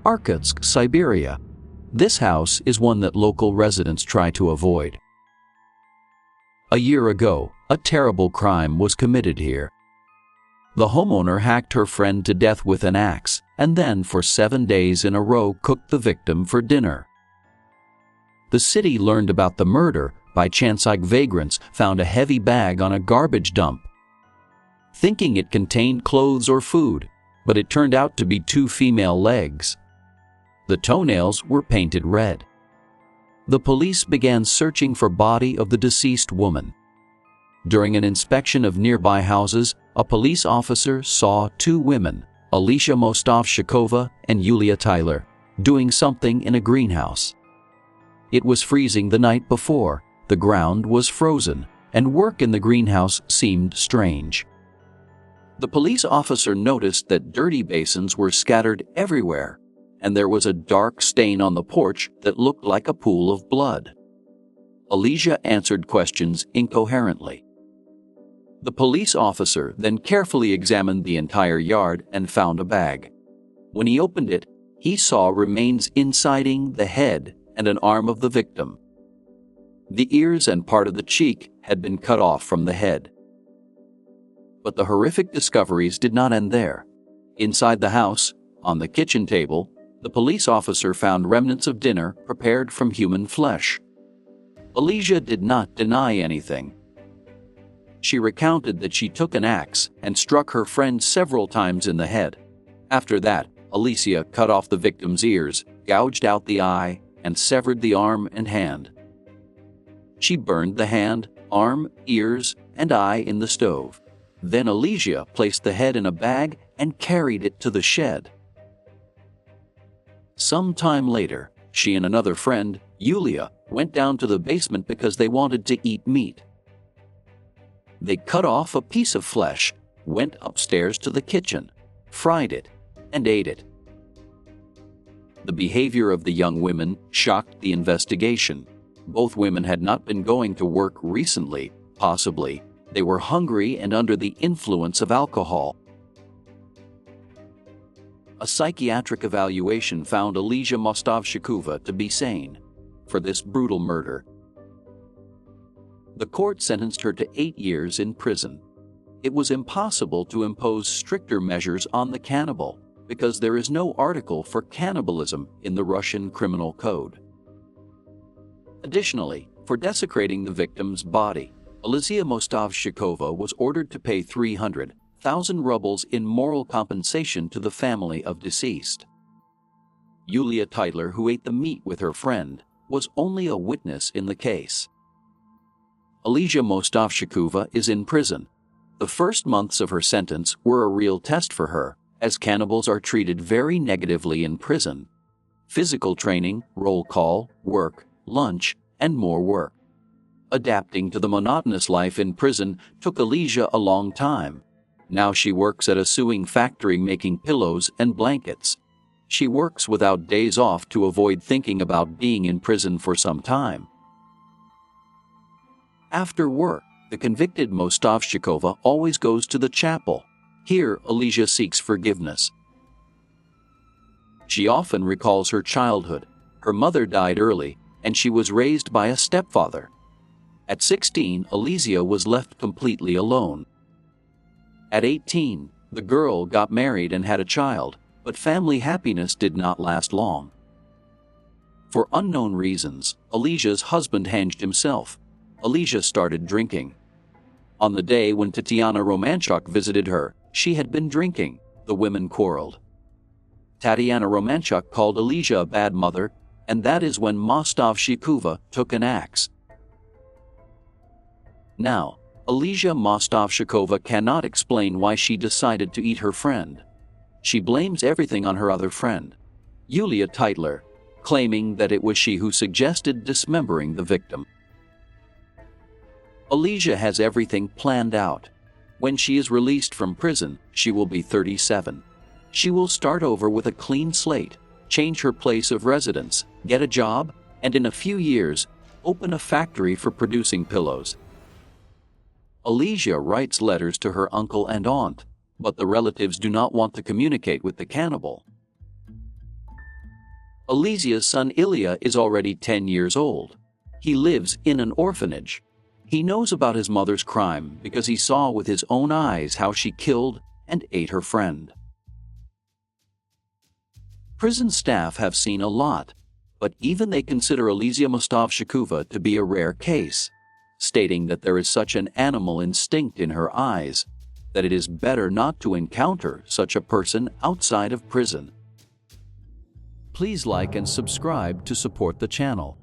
Irkutsk, Siberia. This house is one that local residents try to avoid. A year ago, a terrible crime was committed here. The homeowner hacked her friend to death with an axe and then for 7 days in a row cooked the victim for dinner. The city learned about the murder by chance. Vagrants found a heavy bag on a garbage dump, thinking it contained clothes or food, but it turned out to be 2 female legs. The toenails were painted red. The police began searching for body of the deceased woman. During an inspection of nearby houses, a police officer saw 2 women, Alicia Mostovshikova and Yulia Tyler, doing something in a greenhouse. It was freezing the night before, the ground was frozen, and work in the greenhouse seemed strange. The police officer noticed that dirty basins were scattered everywhere, and there was a dark stain on the porch that looked like a pool of blood. Alicia answered questions incoherently. The police officer then carefully examined the entire yard and found a bag. When he opened it, he saw remains inciting the head and an arm of the victim. The ears and part of the cheek had been cut off from the head. But the horrific discoveries did not end there. Inside the house, on the kitchen table, the police officer found remnants of dinner prepared from human flesh. Alicia did not deny anything. She recounted that she took an axe and struck her friend several times in the head. After that, Alicia cut off the victim's ears, gouged out the eye, and severed the arm and hand. She burned the hand, arm, ears, and eye in the stove. Then Alicia placed the head in a bag and carried it to the shed. Some time later, she and another friend, Yulia, went down to the basement because they wanted to eat meat. They cut off a piece of flesh, went upstairs to the kitchen, fried it, and ate it. The behavior of the young women shocked the investigation. Both women had not been going to work recently, possibly. They were hungry and under the influence of alcohol. A psychiatric evaluation found Alicia Mostovshikova to be sane for this brutal murder. The court sentenced her to 8 years in prison. It was impossible to impose stricter measures on the cannibal because there is no article for cannibalism in the Russian criminal code. Additionally, for desecrating the victim's body, Alicia Mostovshikova was ordered to pay 300,000 rubles in moral compensation to the family of deceased. Yulia Tyler, who ate the meat with her friend, was only a witness in the case. Alicia Mostovshikova is in prison. The first months of her sentence were a real test for her, as cannibals are treated very negatively in prison. Physical training, roll call, work, lunch, and more work. Adapting to the monotonous life in prison took Alicia a long time. Now she works at a sewing factory making pillows and blankets. She works without days off to avoid thinking about being in prison for some time. After work, the convicted Mostovshikova always goes to the chapel. Here, Alicia seeks forgiveness. She often recalls her childhood. Her mother died early, and she was raised by a stepfather. At 16, Alicia was left completely alone. At 18, the girl got married and had a child, but family happiness did not last long. For unknown reasons, Alicia's husband hanged himself. Alicia started drinking. On the day when Tatiana Romanchuk visited her, she had been drinking. The women quarreled. Tatiana Romanchuk called Alicia a bad mother, and that is when Mostovshikova took an axe. Now, Alicia Mostovshikova cannot explain why she decided to eat her friend. She blames everything on her other friend, Yulia Tyler, claiming that it was she who suggested dismembering the victim. Alicia has everything planned out. When she is released from prison, she will be 37. She will start over with a clean slate, change her place of residence, get a job, and in a few years, open a factory for producing pillows. Alicia writes letters to her uncle and aunt, but the relatives do not want to communicate with the cannibal. Elysia's son Ilya is already 10 years old. He lives in an orphanage. He knows about his mother's crime because he saw with his own eyes how she killed and ate her friend. Prison staff have seen a lot, but even they consider Elysia Mostavshikova to be a rare case, stating that there is such an animal instinct in her eyes that it is better not to encounter such a person outside of prison. Please like and subscribe to support the channel.